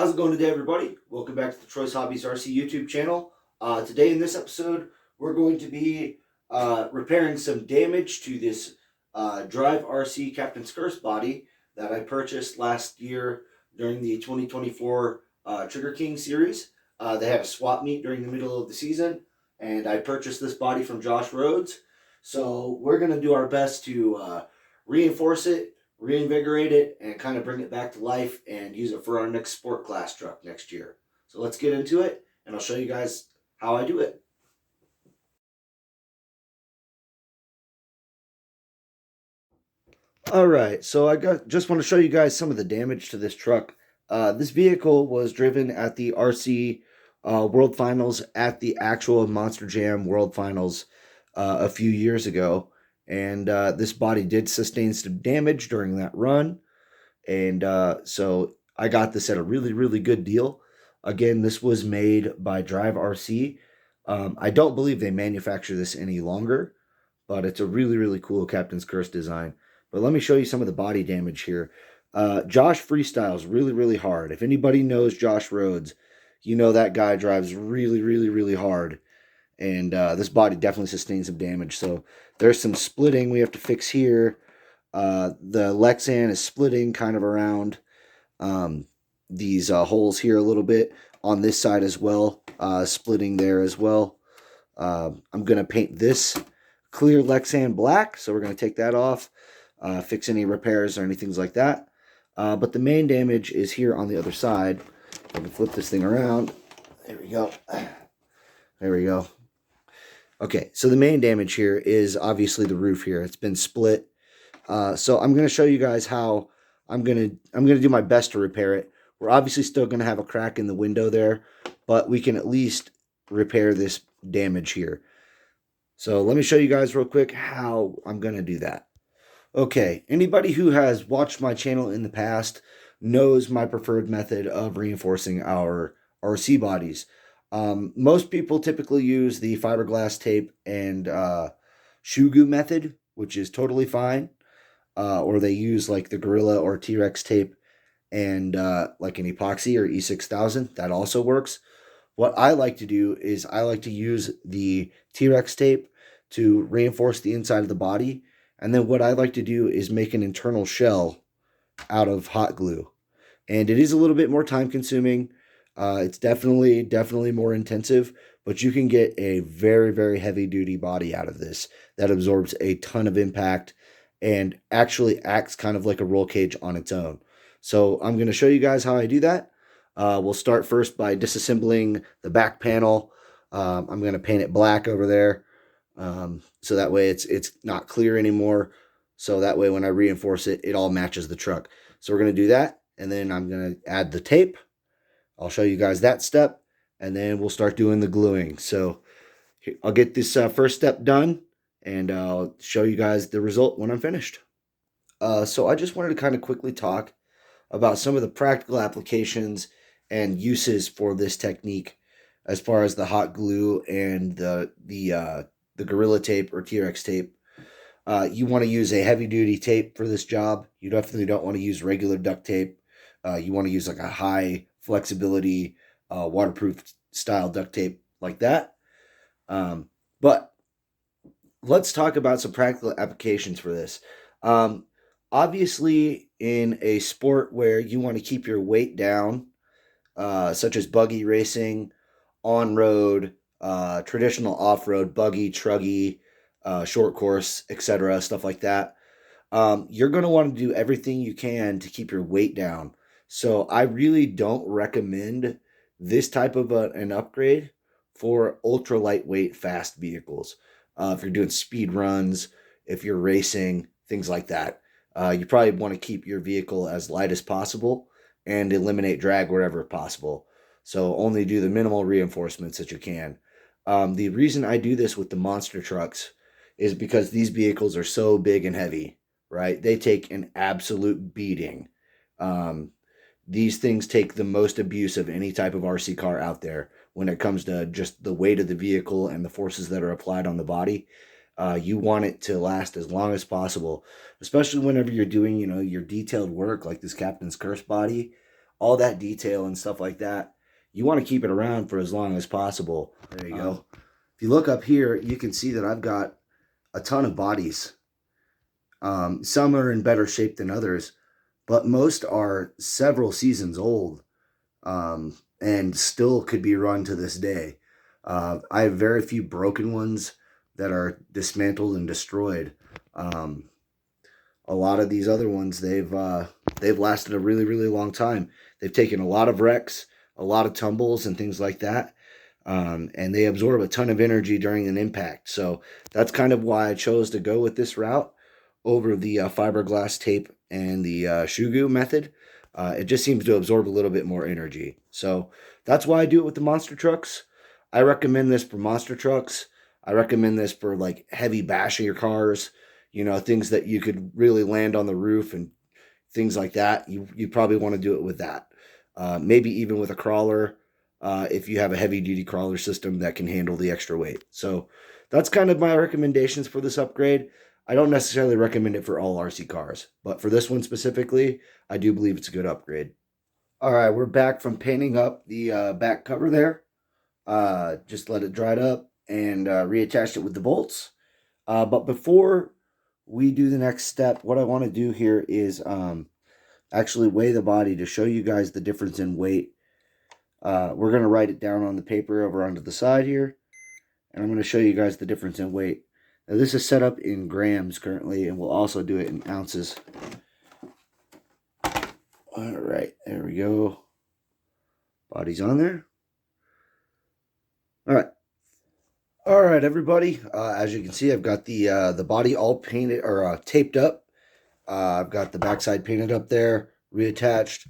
How's it going today, everybody? Welcome back to the Troy's Hobbies RC YouTube channel. Today in this episode, we're going to be repairing some damage to this Drive RC Captain's Curse body that I purchased last year during the 2024 Trigger King series. They had a swap meet during the middle of the season, and I purchased this body from Josh Rhodes. So we're going to do our best to reinforce it, reinvigorate it, and kind of bring it back to life and use it for our next sport class truck next year. So let's get into it, and I'll show you guys how I do it. All right, so just want to show you guys some of the damage to this truck. This vehicle was driven at the RC World Finals at the actual Monster Jam World Finals a few years ago. And this body did sustain some damage during that run. And so I got this at a really, really good deal. Again, this was made by Drive RC. I don't believe they manufacture this any longer, but it's a really, really cool Captain's Curse design. But let me show you some of the body damage here. Josh freestyles really, really hard. If anybody knows Josh Rhodes, you know that guy drives really, really, really hard. And this body definitely sustained some damage. So there's some splitting we have to fix here. The Lexan is splitting kind of around these holes here a little bit. On this side as well, splitting there as well. I'm going to paint this clear Lexan black, so we're going to take that off, fix any repairs or anything like that. But the main damage is here on the other side. I can flip this thing around. There we go. There we go. Okay, so the main damage here is obviously the roof here. It's been split. So I'm going to show you guys how I'm going to do my best to repair it. We're obviously still going to have a crack in the window there, but we can at least repair this damage here. So let me show you guys real quick how I'm going to do that. Okay, anybody who has watched my channel in the past knows my preferred method of reinforcing our RC bodies. Most people typically use the fiberglass tape and shoe goo method, which is totally fine. Or they use like the Gorilla or T-Rex tape and like an epoxy or E6000. That also works. What I like to do is I like to use the T-Rex tape to reinforce the inside of the body. And then what I like to do is make an internal shell out of hot glue. And it is a little bit more time consuming. It's definitely more intensive, but you can get a very, very heavy duty body out of this that absorbs a ton of impact and actually acts kind of like a roll cage on its own. So I'm going to show you guys how I do that. We'll start first by disassembling the back panel. I'm going to paint it black over there. So that way it's not clear anymore. So that way when I reinforce it, it all matches the truck. So we're going to do that. And then I'm going to add the tape. I'll show you guys that step. And then we'll start doing the gluing. So I'll get this first step done. And I'll show you guys the result when I'm finished. So I just wanted to kind of quickly talk about some of the practical applications and uses for this technique as far as the hot glue and the Gorilla tape or T-Rex tape. You want to use a heavy-duty tape for this job. You definitely don't want to use regular duct tape. You want to use like a high flexibility, waterproof style duct tape like that. But let's talk about some practical applications for this. Obviously, in a sport where you want to keep your weight down, such as buggy racing, on-road, traditional off-road, buggy, truggy, short course, etc., stuff like that, you're going to want to do everything you can to keep your weight down. So I really don't recommend this type of an upgrade for ultra lightweight fast vehicles. If you're doing speed runs, if you're racing, things like that, you probably want to keep your vehicle as light as possible and eliminate drag wherever possible. So only do the minimal reinforcements that you can. The reason I do this with the monster trucks is because these vehicles are so big and heavy, right? They take an absolute beating. These things take the most abuse of any type of RC car out there when it comes to just the weight of the vehicle and the forces that are applied on the body. You want it to last as long as possible, especially whenever you're doing, your detailed work like this Captain's Curse body. all that detail and stuff like that, you want to keep it around for as long as possible. There you go. If you look up here, you can see that I've got a ton of bodies. Some are in better shape than others, but most are several seasons old, and still could be run to this day. I have very few broken ones that are dismantled and destroyed. A lot of these other ones, they've lasted a really, really long time. They've taken a lot of wrecks, a lot of tumbles and things like that. And they absorb a ton of energy during an impact. So that's kind of why I chose to go with this route over the fiberglass tape and the Shugu method. It just seems to absorb a little bit more energy. So that's why I do it with the monster trucks. I recommend this for monster trucks. I recommend this for like heavy bashing your cars, you know, things that you could really land on the roof and things like that. You probably want to do it with that. Maybe even with a crawler, if you have a heavy duty crawler system that can handle the extra weight. So that's kind of my recommendations for this upgrade. I don't necessarily recommend it for all RC cars, but for this one specifically, I do believe it's a good upgrade. All right, we're back from painting up the back cover there. Just let it dry up and reattached it with the bolts. But before we do the next step, what I want to do here is actually weigh the body to show you guys the difference in weight. We're going to write it down on the paper over onto the side here, and I'm going to show you guys the difference in weight. Now this is set up in grams currently, and we'll also do it in ounces. All right, there we go. Body's on there. All right, everybody. As you can see, I've got the body all painted or taped up. I've got the backside painted up there, reattached,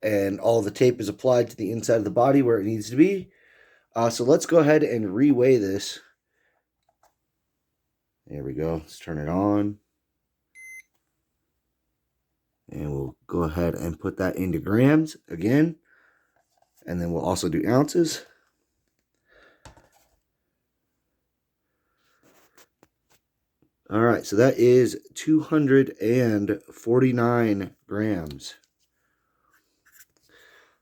and all the tape is applied to the inside of the body where it needs to be. So let's go ahead and reweigh this. There we go. Let's turn it on. And we'll go ahead and put that into grams again. And then we'll also do ounces. All right, so that is 249 grams.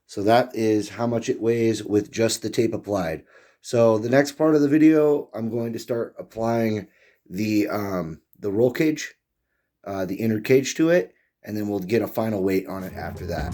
So that is how much it weighs with just the tape applied. So the next part of the video, I'm going to start applying the roll cage, the inner cage to it, and then we'll get a final weight on it after that.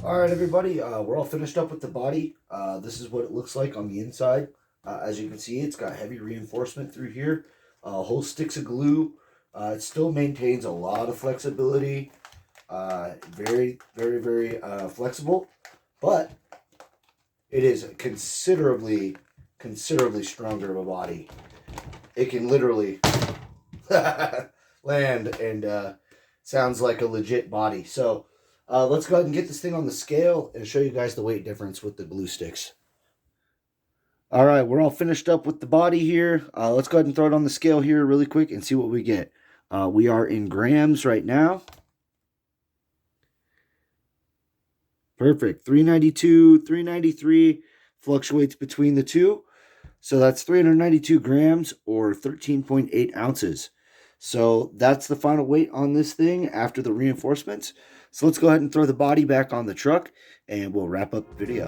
All right, everybody, we're all finished up with the body. This is what it looks like on the inside. As you can see, it's got heavy reinforcement through here, whole sticks of glue. It still maintains a lot of flexibility. Very, very, very flexible, but it is considerably stronger of a body. It can literally land and sounds like a legit body. So let's go ahead and get this thing on the scale and show you guys the weight difference with the glue sticks. All right, we're all finished up with the body here. Let's go ahead and throw it on the scale here really quick and see what we get. We are in grams right now. Perfect. 392, 393, fluctuates between the two. So that's 392 grams or 13.8 ounces. So that's the final weight on this thing after the reinforcements. So let's go ahead and throw the body back on the truck and we'll wrap up the video.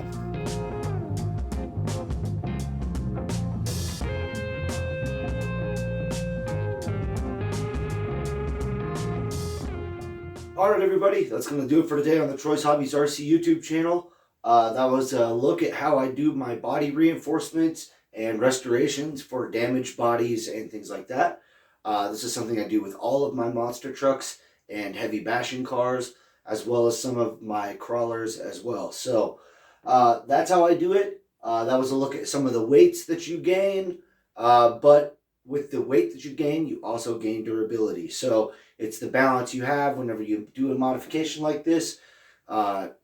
All right, everybody, that's going to do it for today on the Troy's Hobbies RC YouTube channel. That was a look at how I do my body reinforcements and restorations for damaged bodies and things like that. This is something I do with all of my monster trucks and heavy bashing cars, as well as some of my crawlers as well. So that's how I do it. That was a look at some of the weights that you gain, but with the weight that you gain, you also gain durability. So it's the balance you have whenever you do a modification like this.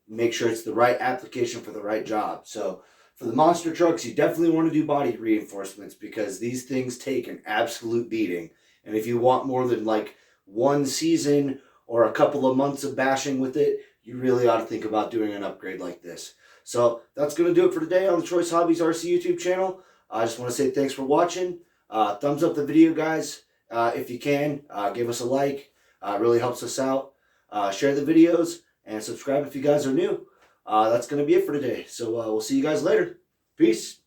make sure it's the right application for the right job. So for the monster trucks, you definitely want to do body reinforcements because these things take an absolute beating. And if you want more than like one season or a couple of months of bashing with it, you really ought to think about doing an upgrade like this. So that's going to do it for today on the Choice Hobbies RC YouTube channel. I just want to say thanks for watching. Thumbs up the video, guys, if you can. Give us a like. It really helps us out. Share the videos and subscribe if you guys are new. That's going to be it for today. So we'll see you guys later. Peace.